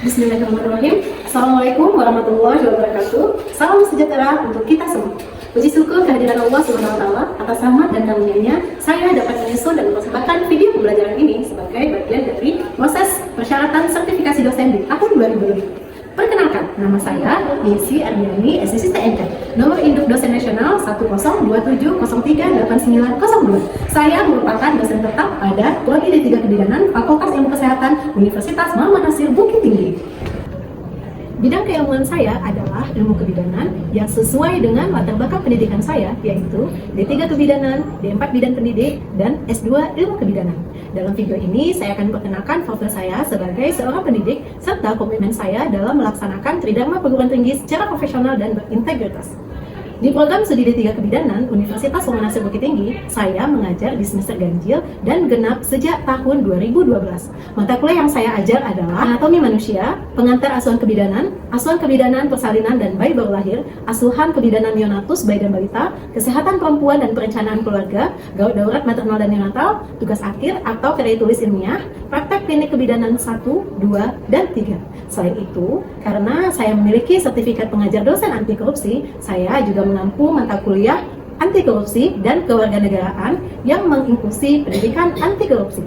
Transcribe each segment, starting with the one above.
Bismillahirrahmanirrahim. Assalamualaikum warahmatullahi wabarakatuh. Salam sejahtera untuk kita semua. Puji syukur kehadiran Allah SWT atas rahmat dan karunia-Nya, saya dapat menyusun dan mempersembahkan video pembelajaran ini sebagai bagian dari proses persyaratan sertifikasi dosen di tahun 2020. Perkenalkan, nama saya Yesi Ardiani, SSC TNK. Nomor induk dosen nasional 10270389002. Saya merupakan dosen tetap pada Prodi D3 Kebidanan Fakultas Ilmu Kesehatan Universitas Muhammad Nasir Bukit Tinggi. Bidang keilmuan saya adalah ilmu kebidanan yang sesuai dengan latar belakang pendidikan saya, yaitu D3 Kebidanan, D4 Bidan Pendidik, dan S2 Ilmu Kebidanan. Dalam video ini, saya akan memperkenalkan profil saya sebagai seorang pendidik, serta komitmen saya dalam melaksanakan tridharma perguruan tinggi secara profesional dan berintegritas. Di program studi D3 Kebidanan Universitas Muhammad Nasir Bukit Tinggi, saya mengajar di semester ganjil dan genap sejak tahun 2012. Mata kuliah yang saya ajar adalah anatomi manusia, pengantar asuhan kebidanan persalinan dan bayi baru lahir, asuhan kebidanan neonatus bayi dan balita, kesehatan perempuan dan perencanaan keluarga, gawat darurat maternal dan neonatal, tugas akhir atau karya tulis ilmiah, praktek klinik kebidanan 1, 2, dan 3. Selain itu, karena saya memiliki sertifikat pengajar dosen anti korupsi, saya juga mengampu mata kuliah anti korupsi dan kewarganegaraan yang menginklusi pendidikan anti korupsi.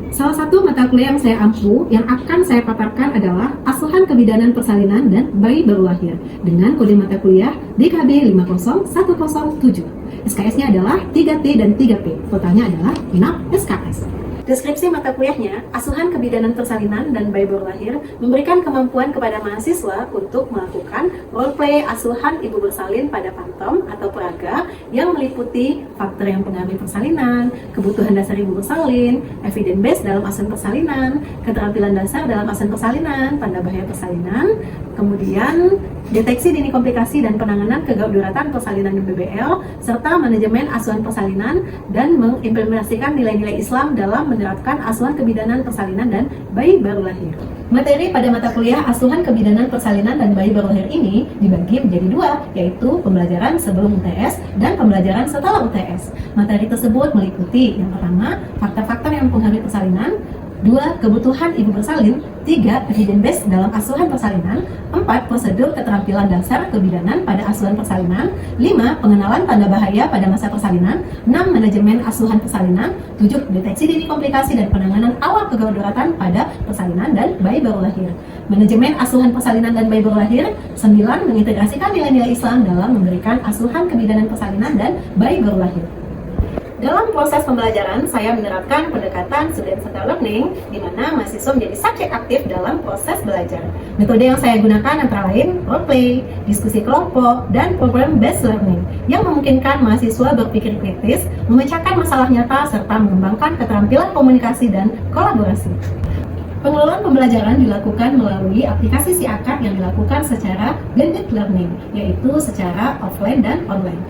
Salah satu mata kuliah yang saya ampu yang akan saya paparkan adalah asuhan kebidanan persalinan dan bayi baru lahir dengan kode mata kuliah DKB 50107. SKS-nya adalah 3T dan 3P. Totalnya adalah 6 SKS. Deskripsi mata kuliahnya, asuhan kebidanan persalinan dan bayi baru lahir memberikan kemampuan kepada mahasiswa untuk melakukan roleplay asuhan ibu bersalin pada pantom atau peraga yang meliputi faktor yang pengaruhi persalinan, kebutuhan dasar ibu bersalin, evidence base dalam asuhan persalinan, keterampilan dasar dalam asuhan persalinan, tanda bahaya persalinan, kemudian deteksi dini komplikasi dan penanganan kegawat-daruratan persalinan dan BBL, serta manajemen asuhan persalinan dan mengimplementasikan nilai-nilai Islam dalam menerapkan asuhan kebidanan persalinan dan bayi baru lahir. Materi pada mata kuliah asuhan kebidanan persalinan dan bayi baru lahir ini dibagi menjadi dua, yaitu pembelajaran sebelum UTS dan pembelajaran setelah UTS. Materi tersebut meliputi yang pertama, faktor-faktor yang mempengaruhi persalinan, 2. Kebutuhan ibu bersalin, 3. Evidence base dalam asuhan persalinan, 4. Prosedur keterampilan dasar kebidanan pada asuhan persalinan, 5. Pengenalan tanda bahaya pada masa persalinan, 6. Manajemen asuhan persalinan, 7. Deteksi dini komplikasi dan penanganan awal kegawat-daruratan pada persalinan dan bayi baru lahir. Manajemen asuhan persalinan dan bayi baru lahir, 9. Mengintegrasikan nilai-nilai Islam dalam memberikan asuhan kebidanan persalinan dan bayi baru lahir. Dalam proses pembelajaran, saya menerapkan pendekatan student-centered learning, di mana mahasiswa menjadi subjek aktif dalam proses belajar. Metode yang saya gunakan antara lain roleplay, diskusi kelompok, dan program-based learning, yang memungkinkan mahasiswa berpikir kritis, memecahkan masalah nyata, serta mengembangkan keterampilan komunikasi dan kolaborasi. Pengelolaan pembelajaran dilakukan melalui aplikasi SIAKAD yang dilakukan secara blended learning, yaitu secara offline dan online.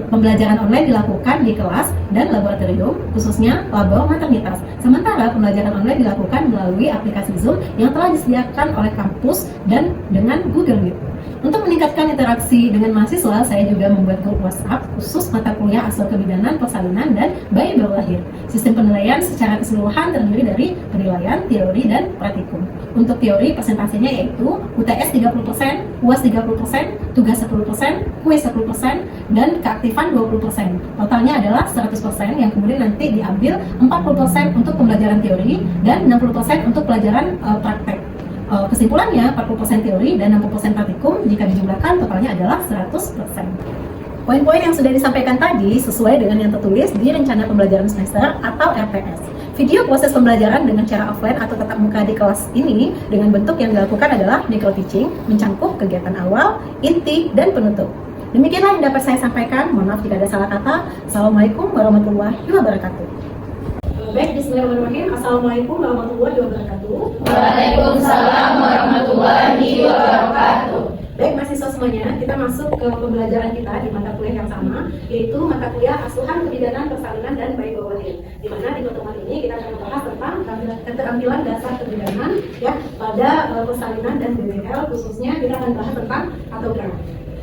Pembelajaran online dilakukan di kelas dan laboratorium, khususnya labor maternitas. Sementara pembelajaran online dilakukan melalui aplikasi Zoom yang telah disediakan oleh kampus dan dengan Google Meet. Untuk meningkatkan interaksi dengan mahasiswa, saya juga membuat grup WhatsApp khusus mata kuliah asuhan kebidanan persalinan dan bayi baru lahir. Sistem penilaian secara keseluruhan terdiri dari penilaian, teori, dan praktikum. Untuk teori, persentasenya yaitu UTS 30%, UAS 30%, tugas 10%, kuis 10%, dan keaktifan 20%. Totalnya adalah 100% yang kemudian nanti diambil 40% untuk pembelajaran teori dan 60% untuk pelajaran praktek. Kesimpulannya 40% teori dan 60% praktikum, jika dijumlahkan totalnya adalah 100%. Poin-poin yang sudah disampaikan tadi sesuai dengan yang tertulis di rencana pembelajaran semester atau RPS. Video proses pembelajaran dengan cara offline atau tatap muka di kelas ini dengan bentuk yang dilakukan adalah micro teaching, mencangkup kegiatan awal, inti, dan penutup. Demikianlah yang dapat saya sampaikan. Mohon maaf jika ada salah kata. Assalamualaikum warahmatullahi wabarakatuh. Baik, bismillahirrahmanirrahim. Assalamualaikum warahmatullahi wabarakatuh. Waalaikumsalam warahmatullahi wabarakatuh. Baik, mahasiswa semuanya, kita masuk ke pembelajaran kita di mata kuliah yang sama, yaitu mata kuliah asuhan kebidanan persalinan dan bayi baru lahir. Di mana di pertemuan ini kita akan membahas tentang keterampilan dasar kebidanan ya pada persalinan dan BBL, khususnya kita akan bahas tentang patogram.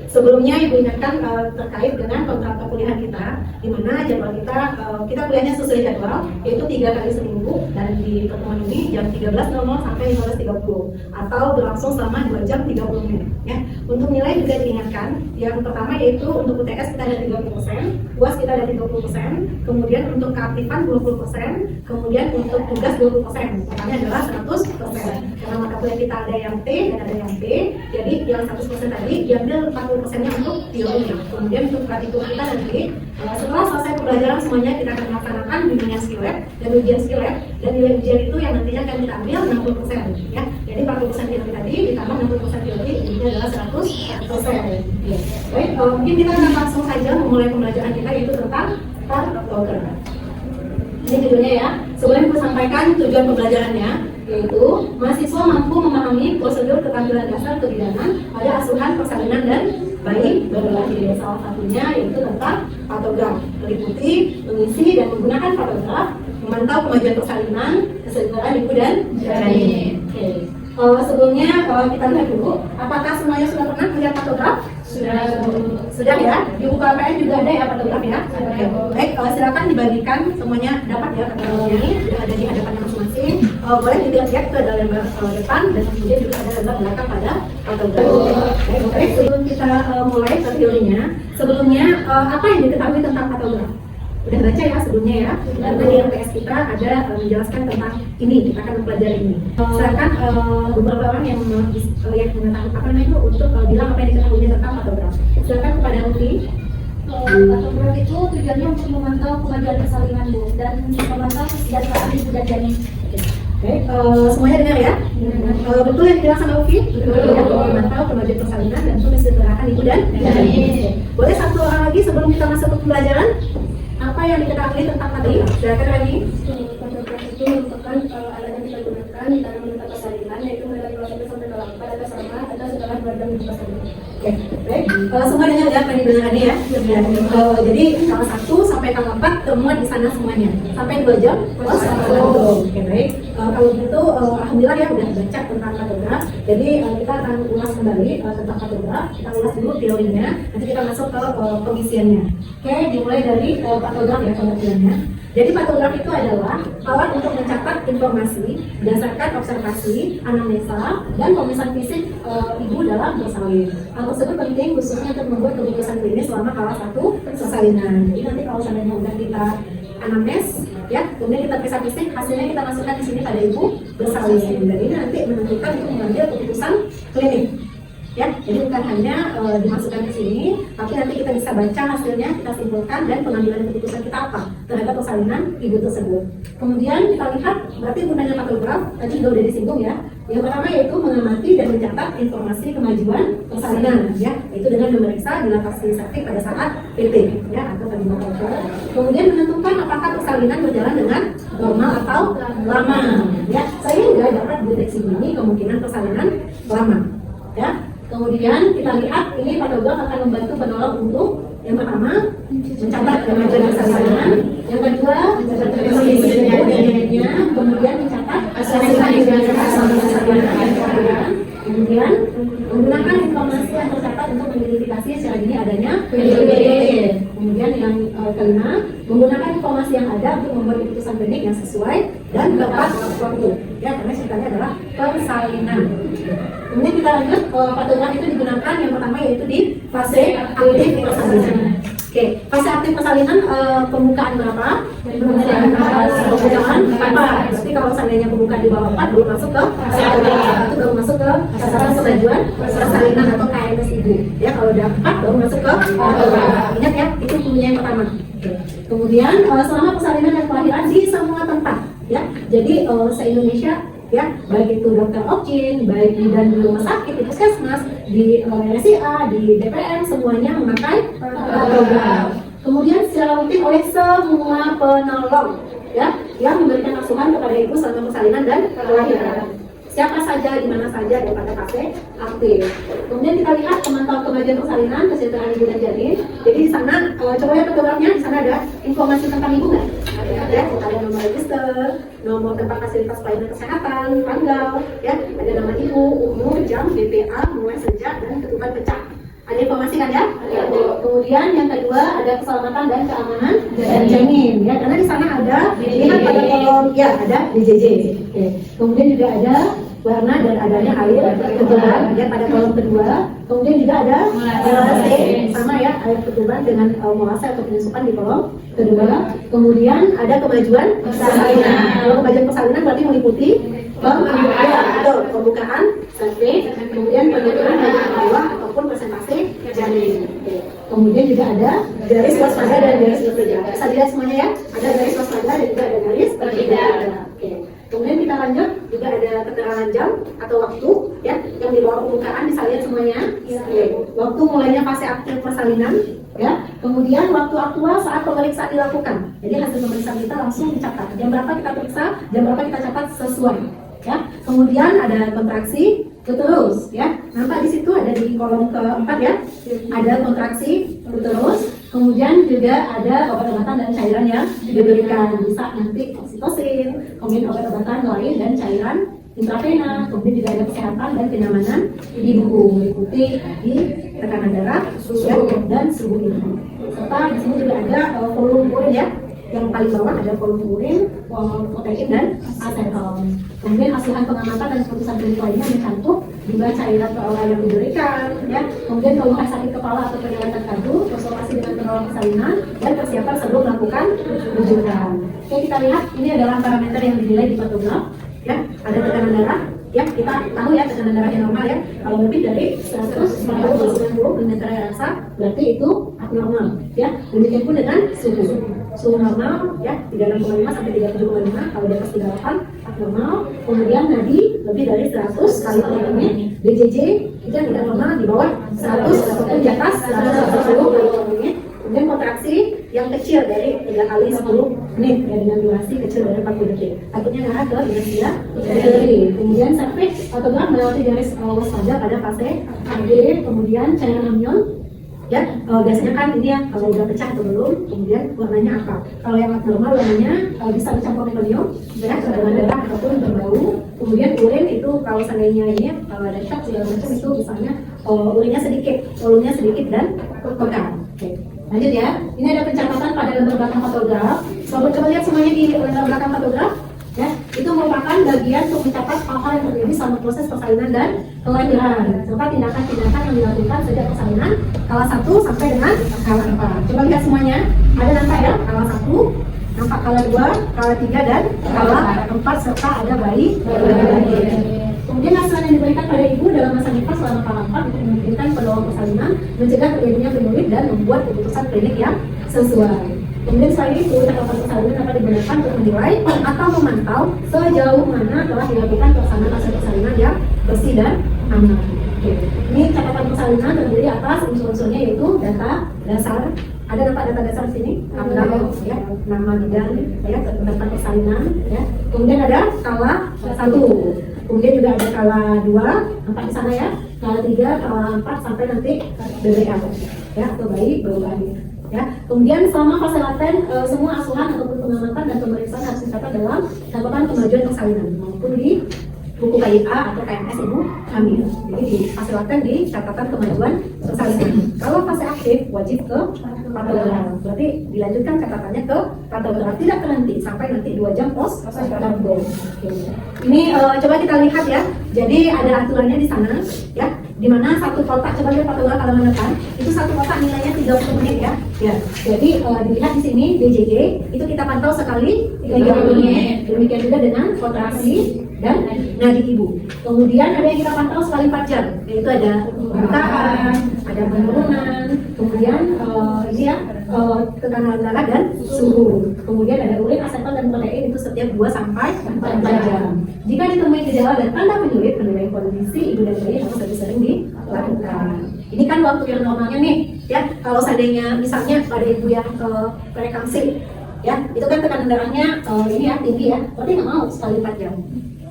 Sebelumnya Ibu ingatkan terkait dengan kontrak perkuliahan kita, di mana jadwal kita kuliahnya sesuai jadwal, yaitu 3 kali seminggu, dan di pertemuan ini jam 13.00 sampai 15.30 atau berlangsung selama 2 jam 30 menit. Ya. Untuk nilai juga diingatkan, yang pertama yaitu untuk UTS kita ada 30%, UAS kita ada 30%, kemudian untuk keaktifan 20%, kemudian untuk tugas 20%, totalnya adalah 100%. Karena mata kuliah kita ada yang T dan ada yang B, jadi yang 100% tadi diambil 40%-nya untuk teori. Kemudian untuk praktikum kita nanti setelah selesai pembelajaran semuanya kita akan melaksanakan bimbingan skill lab dan ujian skill lab, dan nilai ujian itu yang nantinya akan kita ambil 60%, ya. Jadi 40% teori tadi ditambah 60% teori, ini adalah 100%. Ya. Baik, mungkin kita akan langsung saja memulai pembelajaran kita, yaitu tentang kartogram. Ini judulnya ya. Sebelum saya sampaikan tujuan pembelajarannya, yaitu mahasiswa mampu memahami prosedur keterampilan dasar kebidanan pada asuhan persalinan dan bayi berlahir. Salah satunya yaitu tentang kartogram, meliputi, mengisi dan menggunakan kartograf, memantau kemajuan persalinan, kesetaraan ibu dan janin. Oke. Sebelumnya kita lihat dulu, apakah semuanya sudah pernah melihat kartograf? Sudah ya. Di buku KPN juga ada ya kartograf ya. Baik, silakan dibagikan semuanya, dapat ya kartografnya ini sudah ada di hadapannya masing-masing. Boleh dilihat ke dalam depan, dan kemudian juga ada gambar belakang pada kartograf. Baik, sebelum kita mulai ke teorinya, sebelumnya apa yang diketahui tentang kartograf? Udah baca ya sebelumnya ya, karena di LPS kita ada menjelaskan tentang ini, kita akan mempelajari ini. Silakan beberapa orang yang mengetahui apa namanya itu untuk bilang apa yang diketahui tentang kartograf. Silakan kepada Uti. Kartograf itu tujuannya untuk memantau kemajuan persalinan Bu, dan memantau kesejahteraan ibu dan janin. Baik, semuanya dengar ya? Betul yang dibilang sama Uti? Betul. Memantau kemajuan persalinan dan kesejahteraan ibu dan janin. Boleh satu orang lagi sebelum kita masuk ke pembelajaran? Apa yang diketahui tentang kartograf? Silakan lagi. Kartograf itu merupakan alat yang kita gunakan dalam menentukan persalinan, yaitu mulai dari 1 sampai 8 ada sama atau setelah 2 jam persalinan. Oke, baik. Semua dengar ya, tadi dengar ya. Jadi kalau 1 sampai tanggal 4 termuat di sana semuanya. Sampai 2 jam. Oke, baik. Kalau gitu, alhamdulillah ya udah baca tentang kartograf. Jadi kita akan ulas kembali tentang kartograf. Kita ulas dulu teorinya. Nanti kita masuk ke pengisiannya. Oke, dimulai dari kartograf ya pengertiannya. Jadi kartograf itu adalah alat untuk mencatat informasi berdasarkan observasi, anamnesa, dan pemeriksaan fisik ibu dalam bersalin. Hal tersebut penting khususnya untuk membuat keputusan klinis selama salah satu persalinan. Jadi nanti kalau seandainya udah kita anamnes, ya, kemudian kita periksa fisik, hasilnya kita masukkan di sini pada ibu bersalin. Dan ini nanti menentukan untuk mengambil keputusan klinik. Ya, jadi bukan hanya dimasukkan ke sini, tapi nanti kita bisa baca hasilnya, kita simpulkan, dan pengambilan keputusan kita apa terhadap persalinan ibu tersebut. Kemudian kita lihat, berarti gunanya kartograf tadi juga udah disinggung ya. Yang pertama yaitu mengamati dan mencatat informasi kemajuan persalinan, ya, itu dengan memeriksa dilatasi septik pada saat PT, ya, atau kalimator. Kemudian menentukan apakah persalinan berjalan dengan normal atau lama, ya, sehingga dapat deteksi dini kemungkinan persalinan lama, ya. Kemudian kita lihat ini kartograf akan membantu penolong untuk yang pertama mencatat kemajuan persalinan, yang kedua mencatat kondisi ibu dan janinnya, kemudian mencatat hasil persalinan, kemudian menggunakan informasi yang tercatat untuk mengidentifikasi secara dini adanya PDB. Kemudian yang kelima, menggunakan informasi yang ada untuk membuat keputusan klinik yang sesuai dan tepat waktu. Ya, karena ceritanya adalah persalinan. Kemudian kita lanjut, kartograf itu digunakan yang pertama yaitu di fase aktif persalinan. Oke, fase aktif persalinan pembukaan berapa? Pembukaan 4. Berarti kalau seandainya pembukaan di bawah 4 belum masuk ke fase aktif, itu baru masuk ke sasaran kemajuan persalinan atau KMS ibu. Ya, kalau udah 4 baru masuk ke kartograf. Ingat ya, itu punya yang pertama. Kemudian selama persalinan dan kelahiran di semua tempat, ya. Jadi se-Indonesia, ya, baik itu dokter Opjin, baik di dan di rumah sakit, di puskesmas, di RSIA, di DPM, semuanya memakai kartograf. Kemudian secara rutin oleh semua penolong, ya, yang memberikan asuhan kepada ibu selama persalinan dan kelahiran. Siapa saja, di mana saja pada fase aktif. Kemudian kita lihat pemantauan kemajuan persalinan, kesejahteraan ibu dan janin. Jadi di sana, coba lihat kartografnya, di sana ada informasi tentang ibu nggak? Ada nomor register, nomor tempat fasilitas pelayanan kesehatan, tanggal, ya, ada nama ibu, umur, jam, BPA, mulai sejak, dan ketuban pecah. Ada informasi kan ya? Kemudian yang kedua ada keselamatan dan keamanan jamin ya, karena di sana ada lihat pada kolom ya ada DJJ. Oke. Kemudian juga ada warna dan adanya air ketuban ya pada kolom kedua. Kemudian juga ada molase sama ya air ketuban dengan molase atau penyusupan di kolom kedua. Kemudian ada kemajuan persalinan. Kalau kemajuan persalinan berarti meliputi pembukaan survei, kemudian penurunan dari bawah ataupun persentase jamin. Kemudian juga ada garis waspada dan garis berbeda. Bisa dilihat semuanya ya, ada garis waspada dan juga ada garis berbeda. Oke. Kemudian kita lanjut, juga ada keterangan jam atau waktu ya yang di bawah permukaan, bisa lihat semuanya. Oke. Waktu mulainya fase aktif persalinan ya, kemudian waktu aktual saat pemeriksaan dilakukan. Jadi hasil pemeriksaan kita langsung dicatat. Jam berapa kita periksa, jam berapa kita catat sesuai. Ya, kemudian ada kontraksi terus ya. Nampak di situ ada di kolom keempat ya. Ada kontraksi terus. Kemudian juga ada obat-obatan dan cairan yang diberikan. Bisa nanti oksitosin, kemudian obat-obatan lain dan cairan intravena. Kemudian juga ada kesehatan dan kenyamanan ibu, meliputi di tekanan darah, dan suhu ibu. Serta di sini juga ada volume urin ya. Yang paling bawah ada volume urin, protein dan aseton. Kemudian hasil pengamatan dan keputusan klinik lainnya mencantum jumlah cairan perawat yang diberikan, ya. Kemudian keluhan sakit kepala atau penyakit tertentu, konsultasi dengan penolong persalinan, dan persiapan sebelum melakukan rujukan. Oke, kita lihat ini adalah parameter yang dinilai di patograf, ya. Ada tekanan darah, ya. Kita tahu ya tekanan darah yang normal ya. Kalau lebih dari 140/90 mm rasa, berarti itu abnormal, ya. Demikian pun dengan suhu normal ya 36,5 sampai 37,5, kalau di atas 38 abnormal. Kemudian nadi lebih dari 100 kali per menit, BJJ itu yang tidak normal di bawah 100 ataupun di atas 110 kali per menit. Kemudian kontraksi yang kecil dari 3 kali 10 menit ya, dengan durasi kecil dari 40 detik. Takutnya ngarah ke inersia delivery. Kemudian survei patograf melewati garis waspada pada fase AD. Kemudian cairan amnion ya, biasanya kan ini ya kalau udah pecah atau belum, kemudian warnanya apa. Kalau yang abnormal warnanya bisa bercampur mekonium ya, dengan darah ataupun berbau. Kemudian urin itu kalau seandainya ini kalau ada cat segala macam itu misalnya urinnya sedikit, volumenya sedikit dan pekat. Oke. Lanjut ya, ini ada pencatatan pada lembar belakang patograf. Coba lihat semuanya di lembar belakang patograf. Ya, itu merupakan bagian untuk mencatat hal-hal yang terjadi selama proses persalinan dan kelahiran, serta tindakan-tindakan yang dilakukan sejak persalinan kala 1 sampai dengan kala 4. Coba lihat semuanya, ada nampak ya, kala 1, nampak kala 2, kala 3 dan kala 4, serta ada bayi. Kemudian asuhan yang diberikan pada ibu dalam masa nifas selama kala 4 untuk memungkinkan peluang persalinan, mencegah terjadinya penyulit dan membuat keputusan klinik yang sesuai. Kemudian selain itu, catatan persalinan dapat digunakan untuk menilai atau memantau sejauh mana telah dilakukan pelaksanaan hasil persalinan yang bersih dan aman. Oke. Ini catatan persalinan terdiri atas unsur-unsurnya yaitu data dasar. Ada data dasar di sini, ya, nama bidan, ya, data persalinan, ya. Kemudian ada skala 1. Kemudian juga ada skala 2, nampak di sana ya, skala 3, skala 4 sampai nanti BBL, ya, atau bayi baru lahir. Ya, kemudian selama fase laten semua asuhan ataupun pengamatan dan pemeriksaan harus dicatat dalam catatan kemajuan persalinan maupun di buku KIA atau KMS ibu hamil. Jadi di fase laten di catatan kemajuan persalinan. Kalau fase aktif wajib ke patograf. Berarti dilanjutkan catatannya ke patograf, tidak berhenti sampai nanti 2 jam post patograf. Ini coba kita lihat ya. Jadi ada aturannya di sana ya. Di mana satu kotak, coba lihat patograf halaman depan, itu satu kotak nilainya 30 menit ya. Ya. Jadi dilihat di sini BJJ itu kita pantau sekali 30 menit. Demikian juga dengan kontraksi dan nadi ibu. Kemudian ada yang kita pantau sekali 4 jam, yaitu ada pembukaan, ada penurunan, kemudian ini ya tekanan darah dan suhu. Kemudian ada urin, aseton dan protein itu setiap 2 sampai 4 jam. Jika ditemui gejala dan tanda penyulit, penilaian kondisi ibu dan bayi harus lebih sering dilakukan. Ini kan waktu yang normalnya nih, ya. Kalau seandainya misalnya pada ibu yang preeklampsi, ya, itu kan tekanan darahnya ini ya tinggi ya, berarti nggak mau sekali 4 jam.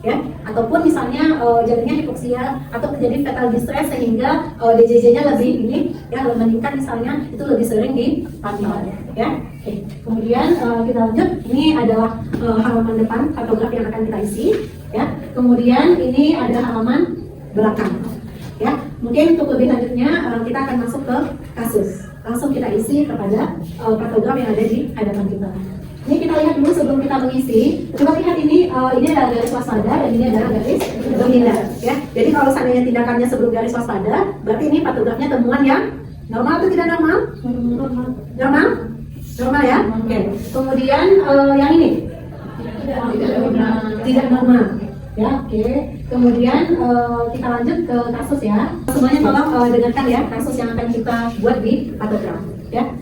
Ya, ataupun misalnya jadinya hipoksia atau terjadi fetal distress sehingga DJJ-nya lebih ini ya meningkat misalnya, itu lebih sering dipantau ya. Oke. Kemudian kita lanjut, ini adalah halaman depan patograf yang akan kita isi ya. Kemudian ini ada halaman belakang ya. Mungkin untuk lebih lanjutnya kita akan masuk ke kasus. Langsung kita isi kepada patogram yang ada di hadapan kita. Ini kita lihat dulu sebelum kita mengisi. Coba lihat ini adalah garis waspada dan ini adalah garis berminda. Ya. Jadi kalau seandainya tindakannya sebelum garis waspada, berarti ini patogramnya temuan yang normal atau tidak normal? Normal? Normal ya? Oke. Kemudian yang ini tidak normal. Ya, oke. Kemudian kita lanjut ke kasus ya. Semuanya tolong dengarkan ya kasus yang akan kita buat di patogram. Ya.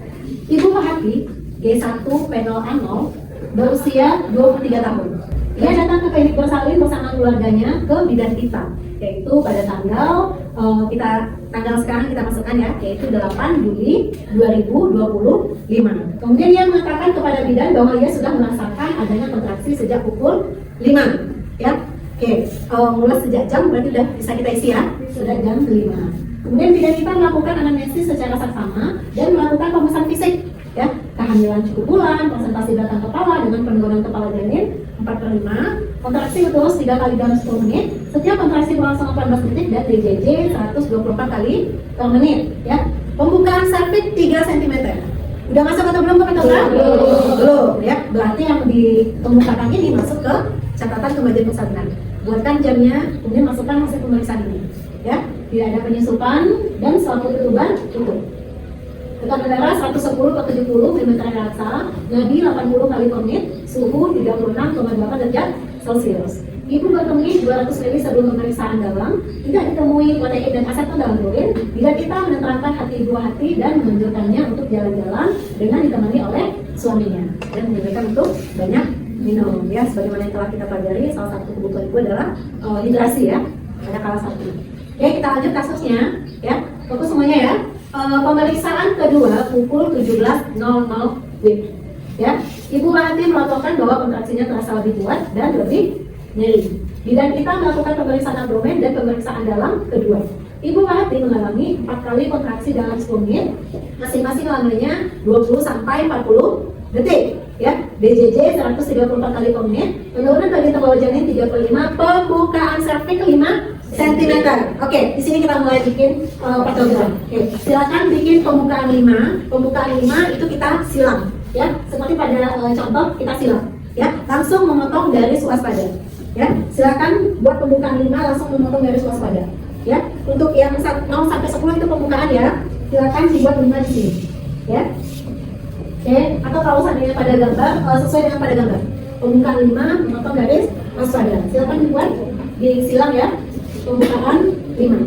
Ibu Mahati G1 P0A0 berusia 23 tahun. Ia datang ke klinik bersalin bersama keluarganya ke bidan kita, yaitu pada tanggal sekarang kita masukkan ya, yaitu 8 Juli 2025. Kemudian ia mengatakan kepada bidan bahwa ia sudah merasakan adanya kontraksi sejak pukul 5. Ya, oke. Mulai sejak jam berarti sudah bisa kita isi ya, sudah jam 5. Kemudian bidan kita melakukan anamnesis secara saksama dan melakukan pemesan fisik. Ya, kehamilan cukup bulan, presentasi belakang kepala dengan penurunan kepala janin 4/5, kontraksi berterus 3 kali dalam 10 menit, setiap kontraksi berlangsung 18 detik dan DJJ 124 kali per menit. Ya, pembukaan serviks 3 cm. Udah masuk atau belum ke patogram? Belum. Ya, berarti yang dikemukakan ini masuk ke catatan kemajuan persalinan. Buatkan jamnya, kemudian masukkan hasil pemeriksaan ini. Ya, tidak ada penyusupan dan selaput ketuban tutup. Tekanan darah 110/70 mm raksa, nadi 80 kali per menit, suhu 36,8 derajat Celcius. Ibu bertemui 200 ml sebelum pemeriksaan dalam, tidak ditemui protein dan aseton dalam urin. Bila kita menenteramkan hati ibu hati dan menunjukkannya untuk jalan-jalan dengan ditemani oleh suaminya dan menunjukkan untuk banyak minum. Ya, sebagaimana yang telah kita pelajari, salah satu kebutuhan ibu adalah hidrasi ya, pada kala satu. Oke, kita lanjut kasusnya ya. Fokus semuanya ya. Pemeriksaan kedua pukul 17.00 WIB. Ya, Ibu Mahati melaporkan bahwa kontraksinya terasa lebih kuat dan lebih nyeri. Bidan kita melakukan pemeriksaan abdomen dan pemeriksaan dalam kedua. Ibu Mahati mengalami 4 kali kontraksi dalam 10 menit, masing-masing lamanya 20 sampai 40 detik. Ya, DJJ 134 kali per menit, penurunan bagian bawah janin 35, pembukaan serviks 5 cm. Oke, di sini kita mulai bikin patogram. Oke, silakan bikin pembukaan 5. Pembukaan 5 itu kita silang, ya. Seperti pada contoh kita silang, ya. Langsung memotong garis waspada. Ya, silakan buat pembukaan 5 langsung memotong garis waspada. Ya, untuk yang 0 sampai 10 itu pembukaan ya. Silakan dibuat 5 di sini. Ya. Oke, atau kalau seandainya pada gambar sesuai dengan pada gambar. Pembukaan 5 memotong garis waspada. Silakan dibuat disilang ya. Pembukaan 5.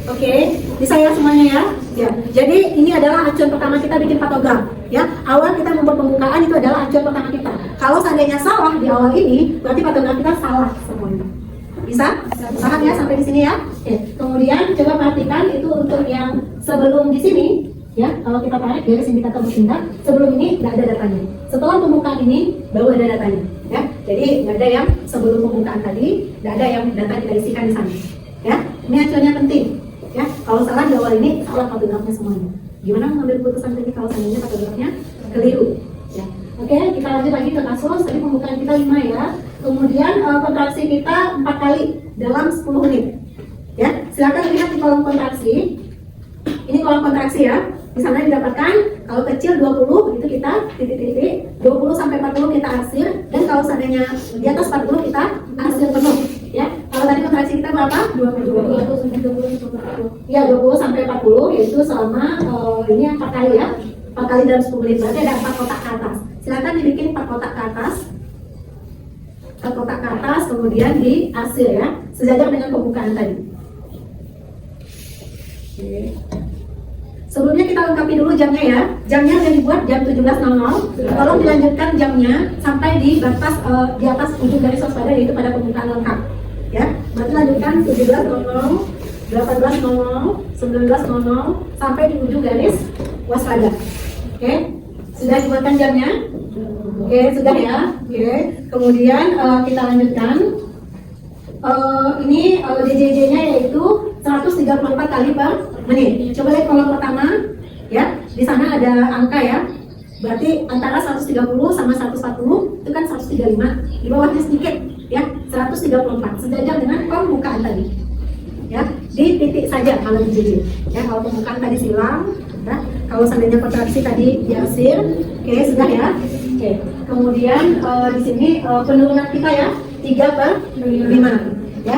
Oke, bisa ya semuanya ya? Ya. Jadi ini adalah acuan pertama kita bikin patogram. Ya, awal kita membuat pembukaan itu adalah acuan pertama kita. Kalau seandainya salah di awal ini, berarti patogram kita salah semuanya. Bisa? Paham ya sampai di sini ya? Oke. Kemudian coba perhatikan itu untuk yang sebelum di sini. Ya, kalau kita tarik garis indikator bertindak, sebelum ini tidak ada datanya. Setelah pembukaan ini baru ada datanya. Ya, jadi nggak ada yang sebelum pembukaan tadi, tidak ada yang data kita isikan di sana. Ya, ini acuannya penting. Ya, kalau salah di awal ini salah patogramnya semuanya. Gimana mengambil keputusan tadi kalau seandainya patogramnya keliru? Ya, oke, kita lanjut lagi ke kasus. Tadi pembukaan kita 5 ya. Kemudian kontraksi kita 4 kali dalam 10 menit. Ya, silakan lihat di kolom kontraksi. Ini kolom kontraksi ya. Di sana didapatkan kalau kecil 20 itu kita titik-titik, 20 sampai 40 kita arsir, dan kalau seandainya di atas 40 kita arsir penuh. Ya, kalau tadi kontraksi kita berapa? 20 ya, 20 sampai 40 yaitu selama ini 4 kali ya. 4 kali dalam 10 menit, berarti ada 4 kotak ke atas. Silakan dibikin 4 kotak ke atas. 4 kotak ke atas, kemudian diarsir ya, sejajar dengan pembukaan tadi. Oke. Sebelumnya kita lengkapi dulu jamnya ya. Jamnya yang dibuat jam 17.00. Tolong dilanjutkan jamnya sampai di batas di atas ujung garis waspada, yaitu pada pembukaan lengkap. Ya, berarti lanjutkan 17.00, 18.00, 19.00 sampai di ujung garis waspada. Oke, sudah dibuatkan jamnya? Oke, sudah ya. Oke, kemudian kita lanjutkan. Ini DJJ-nya yaitu 134 kali per menit. Coba lihat kolom pertama, ya. Di sana ada angka ya. Berarti antara 130 sama 140 itu kan 135. Di bawahnya sedikit, ya. 134. Sejajar dengan pembukaan tadi. Ya. di titik saja kalau di JJ. Ya, kalau pembukaan tadi silang, ya. Kalau seandainya kontraksi tadi diarsir, oke sudah ya. Oke. Kemudian di sini penurunan kita ya 3/5. Ya,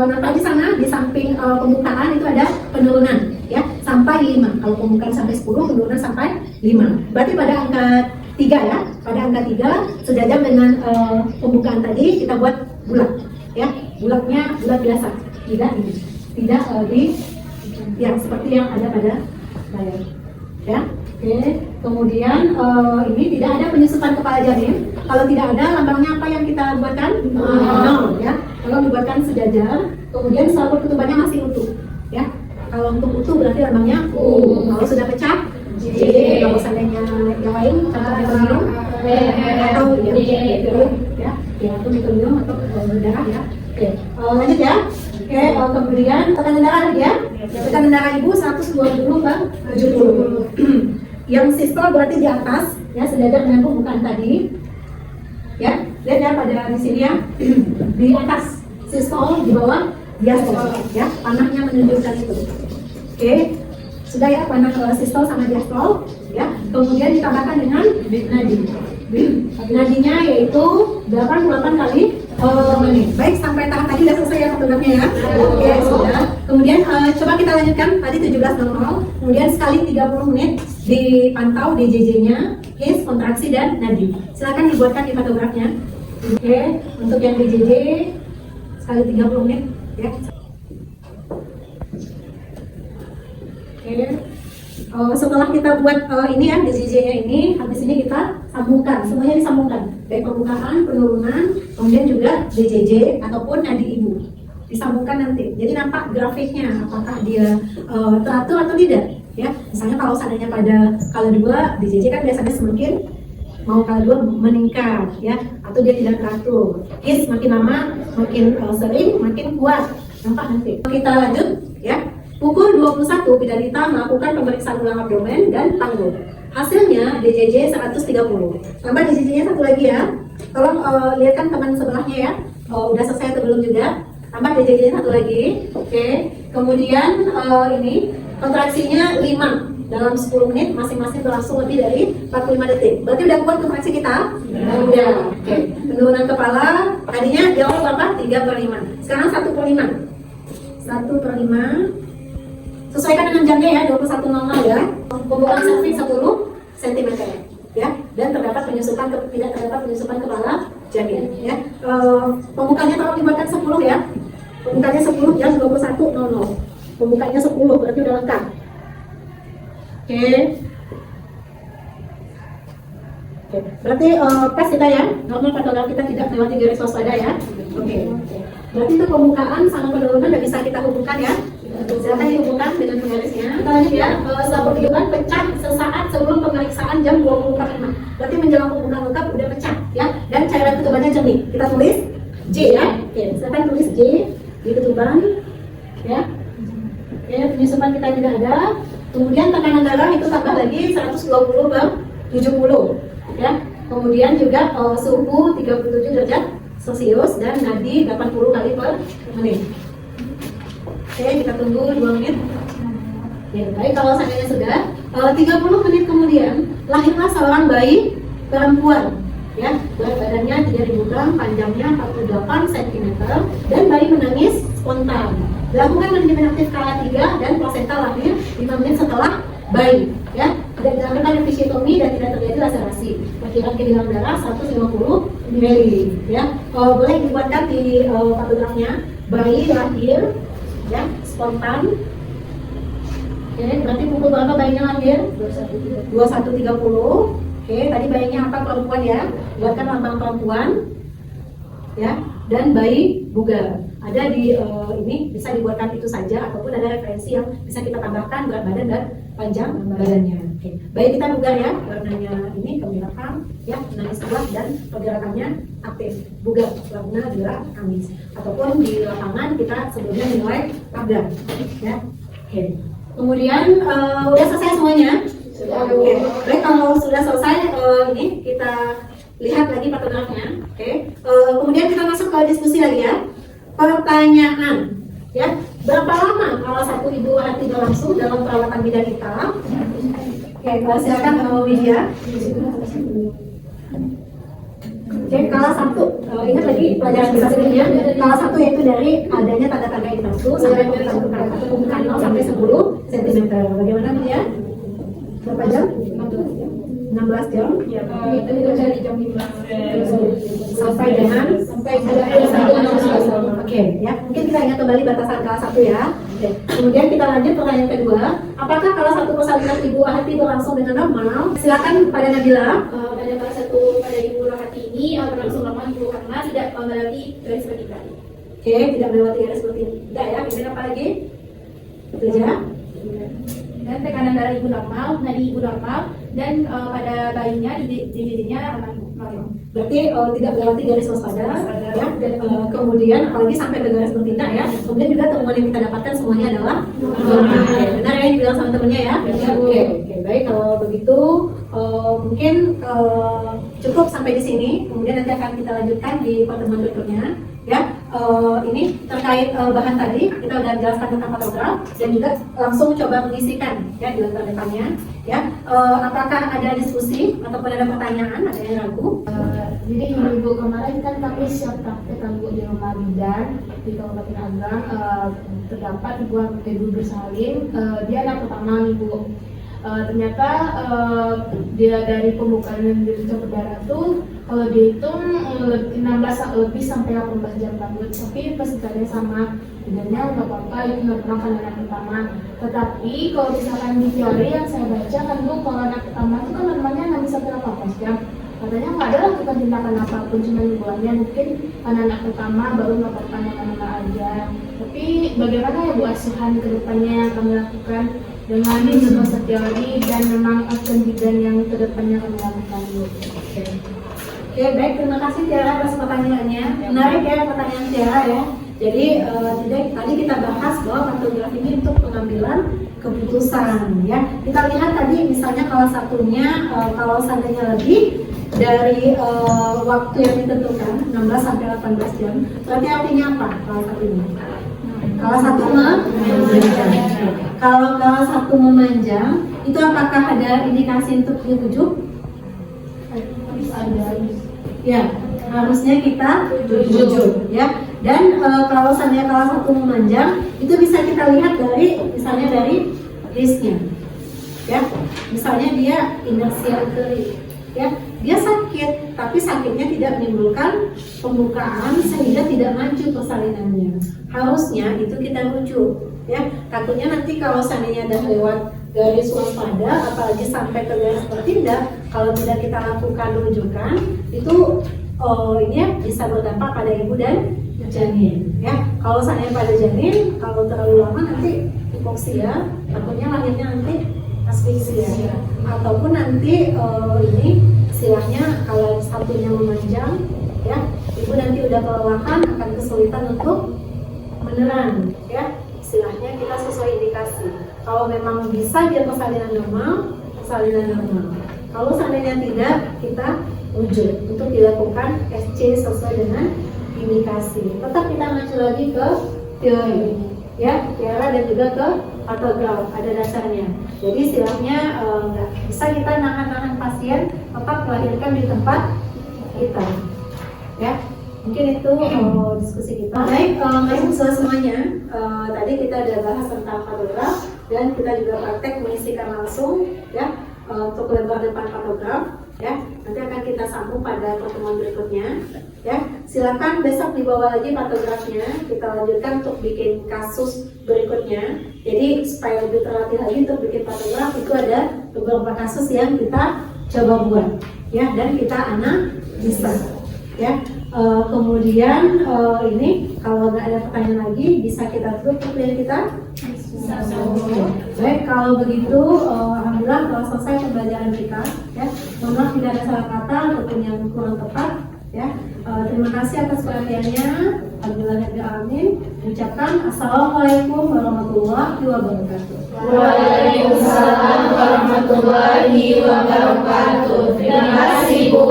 nah tadi sana di samping pembukaan itu ada penurunan ya sampai 5. Kalau pembukaan sampai 10, penurunan sampai 5. Berarti pada angka 3 ya, pada angka 3 sejajar dengan pembukaan tadi kita buat bulat ya, bulatnya bulat biasa, tidak ini, tidak di ya seperti yang ada pada layar ya. Oke, kemudian ini tidak ada penyusupan kepala janin. Kalau tidak ada, lambangnya apa yang kita buatkan? Nol ya. Kalau dibuatkan sejajar, kemudian sel ketubannya masih utuh ya. Kalau untuk utuh berarti lambangnya U. Kalau sudah pecah, J. Kalau seandainya yang lain, contohnya mikrobiom atau ya, atau mikrobiom atau darah ya. Oke, lanjut ya. Oke, kemudian tekanan darah ya. Tekanan darah ibu 120/70. Yang sistol berarti di atas ya, sejajar dengan pembukaan tadi. Ya, lihat ya pada di sini ya. Di atas sistol, di bawah diastol ya. Panahnya menunjukkan itu. Oke. Sudah ya panah sistol sama diastol ya. Kemudian ditambahkan dengan nadi. Nadinya yaitu 88 kali menit. Baik, sampai tahap tadi sudah selesai ya fotografinya ya. Oke, sudah. Kemudian coba kita lanjutkan tadi 17.00. Kemudian sekali 30 menit dipantau DJJ-nya, his, kontraksi dan nadi. Silakan dibuatkan di fotografnya. Oke, untuk yang DJJ sekali 30 menit ya. Oke. Setelah kita buat ini ya DJJ-nya ini, habis ini kita sambungkan, semuanya disambungkan, baik pembukaan, penurunan, kemudian juga DJJ ataupun nadi ibu disambungkan nanti. Jadi nampak grafiknya apakah dia teratur atau tidak ya. Misalnya kalau seandainya pada kala 2 DJJ kan biasanya semakin mau kala 2 meningkat ya, atau dia tidak teratur. His makin lama makin sering makin kuat, nampak nanti. Kita lanjut ya. Pukul 21 Bidanita melakukan pemeriksaan ulang abdomen dan panggul. Hasilnya DJJ 130. Tambah DJJ-nya satu lagi ya. Tolong lihatkan teman sebelahnya ya. Udah selesai atau belum juga? Tambah DJJ-nya satu lagi. Oke. Kemudian ini kontraksinya 5 dalam 10 menit, masing-masing berlangsung lebih dari 45 detik. Berarti udah kuat kontraksi kita? Udah. Oke. Penurunan kepala tadinya di awal berapa? 3/5. Sekarang 1/5. 1/5. Sesuaikan dengan jamnya ya, 21.00 ya. Pembukaan serviks 10 cm ya, dan tidak terdapat penyusupan kepala janin ya. Pembukanya tolong dibuatkan 10 ya. Pembukanya 10 jam 21.00. Pembukanya 10 berarti udah lengkap. Oke. Oke. Berarti pas kita ya, normal patologi kita tidak melewati garis waspada ya. Oke. Berarti itu pembukaan sama penurunan tidak bisa kita hubungkan ya. Silakan dihubungkan dengan penggarisnya. Kita lanjut ya. Setelah pertunjukan pecah sesaat sebelum pemeriksaan jam 20.45. Berarti menjelang pembukaan lengkap udah pecah ya. Dan cairan ketubannya jernih. Kita tulis J ya. Oke, silakan tulis J di ketuban ya. Oke, penyusupan kita tidak ada. Kemudian tekanan darah itu tambah lagi 120/70 ya. Kemudian juga suhu 37 derajat Celcius dan nadi 80 kali per menit. Oke, kita tunggu 2 menit. Ya, baik, kalau seandainya sudah 30 menit kemudian lahirlah seorang bayi perempuan ya. Berat badannya 3.000 gram, panjangnya 48 cm dan bayi menangis spontan. Dilakukan manajemen aktif kala 3 dan plasenta lahir 5 menit setelah bayi ya. Tidak dilakukan episiotomi dan tidak terjadi laserasi. Perkiraan kehilangan darah 150 ml ya. Boleh dibuatkan di fotografnya. Bayi lahir ya, spontan. Oke, berarti pukul berapa bayinya lahir? 21.30. Oke, tadi bayinya apa? Perempuan ya. Buatkan lambang perempuan ya, dan bayi bugar. Ada di ini bisa dibuatkan itu saja ataupun ada referensi yang bisa kita tambahkan berat badan dan panjang badannya. Oke. Bayi kita bugar ya, warnanya ini kemerahan ya, menangis kuat dan pergerakannya aktif. Bugar warna gerak Kamis. Ataupun di lapangan kita sebelumnya menilai tabrak ya. Oke. Kemudian udah selesai semuanya? Oke. Baik, kalau sudah selesai ini kita lihat lagi fotografnya. Oke. Kemudian kita masuk ke diskusi lagi ya. Pertanyaan ya, Berapa lama kalau satu ibu hati berlangsung dalam perawatan bidanita? Oke, silakan Widya. Oke, kala satu, ingat lagi pelajaran kita sebelumnya, kala satu yaitu dari adanya tanda-tanda infarksi sampai pembukaan 0 sampai 10 cm. Bagaimana ya? Berapa jam? 16 jam? Ya, itu dari jam 5 sampai dengan Oke, ya. Mungkin kita ingat kembali batasan kala satu ya. Oke. Kemudian kita lanjut pertanyaan kedua. Apakah kala satu persalinan ibu hati berlangsung dengan normal? Silakan pada Nabila. pada kala satu pada ibu hati ini berlangsung lama ibu karena tidak melewati garis vertikal. Oke, tidak melewati garis seperti ini. Tidak ya. Kemudian apa lagi? Itu ya. Dan tekanan darah ibu normal, nadi ibu normal, dan pada bayinya di dirinya normal. Berarti tidak melewati garis waspada, ya. Dan kemudian apalagi sampai ke garis bertindak ya. Kemudian juga temuan yang kita dapatkan semuanya adalah normal. Benar ya yang dibilang sama temennya ya. Oke, baik kalau begitu mungkin cukup sampai di sini. Kemudian nanti akan kita lanjutkan di pertemuan berikutnya. Ya, ini terkait bahan tadi kita sudah jelaskan tentang fotograf dan juga langsung coba mengisikan ya di lembar depannya. Ya, apakah ada diskusi ataupun ada pertanyaan, ada yang ragu? Jadi ibu kemarin kan kami siap praktek Bu di rumah bidan di Kabupaten Agam, terdapat ibu bersalin, dia anak pertama nih Bu. Ternyata dia dari pembukaan detak berdarah tuh kalau dihitung 16 lebih sampai 18 jam rambut, tapi pas ditanya sama bidannya nggak apa-apa, itu nggak pernah kan anak pertama. Tetapi kalau misalkan di teori yang saya baca kan Bu, kalau anak pertama itu kan normalnya 6 sampai 18 jam. Katanya nggak ada lakukan tindakan apapun, cuma hiburannya mungkin karena anak pertama baru nggak apa-apa nama aja. Tapi bagaimana ya Bu asuhan ke depannya yang kami lakukan dengan semasa teori dan memang akan bidan yang ke depannya kami lakukan Bu. Oke, baik, terima kasih Tiara atas pertanyaannya. Menarik ya pertanyaan Tiara ya. Jadi tadi kita bahas bahwa kartograf ini untuk pengambilan keputusan ya. Kita lihat tadi misalnya kalau satunya kalau seandainya lebih dari waktu yang ditentukan 16 sampai 18 jam, berarti artinya apa kalau satunya? Kalau satu memanjang. Kalau satu memanjang, itu apakah ada indikasi untuk dirujuk? Ya, harusnya kita rujuk ya. Dan kalau seandainya kalau satu memanjang, itu bisa kita lihat dari misalnya dari listnya. Ya, misalnya dia inersial kering, ya, dia sakit, tapi sakitnya tidak menimbulkan pembukaan sehingga tidak maju persalinannya. Harusnya itu kita rujuk, ya. Takutnya nanti kalau seandainya ada lewat garis waspada, apalagi sampai ke garis bertindak, kalau tidak kita lakukan rujukan, itu ini ya, bisa berdampak pada ibu dan janin. Ya, kalau seandainya pada janin, kalau terlalu lama nanti hipoksia, takutnya lahirnya nanti asfiksia, ataupun nanti ini istilahnya kalau satunya memanjang, ya, ibu nanti udah kelelahan akan kesulitan untuk menelan, ya. Istilahnya kita sesuai indikasi. Kalau memang bisa dia persalinan normal, persalinan normal. Kalau seandainya tidak, kita rujuk untuk dilakukan SC sesuai dengan indikasi. Tetap kita mengacu lagi ke teori, ya, Tiara, dan juga ke fotograf, ada dasarnya. Jadi istilahnya nggak bisa kita nahan-nahan pasien tetap melahirkan di tempat kita, ya. Mungkin itu diskusi kita. Baik, mahasiswa semuanya, tadi kita udah bahas tentang fotograf dan kita juga praktek mengisikan langsung, ya, untuk lembar depan fotograf, ya. Nanti akan kita sambung pada pertemuan berikutnya, ya. Silakan besok dibawa lagi fotografnya, kita lanjutkan untuk bikin kasus berikutnya. Jadi supaya lebih terlatih lagi untuk bikin fotograf, itu ada beberapa kasus yang kita coba buat, ya, dan kita analisa, ya. Kemudian ini kalau nggak ada pertanyaan lagi, bisa kita tutup kuliah kita. Baik, kalau begitu alhamdulillah telah selesai pembelajaran kita, ya. Mohon maaf tidak ada salah kata ataupun yang kurang tepat, ya. Terima kasih atas perhatiannya. Alhamdulillahirrahmanirrahim. Ucapkan assalamualaikum warahmatullahi wabarakatuh. Waalaikumsalam warahmatullahi wabarakatuh. Terima kasih Bu.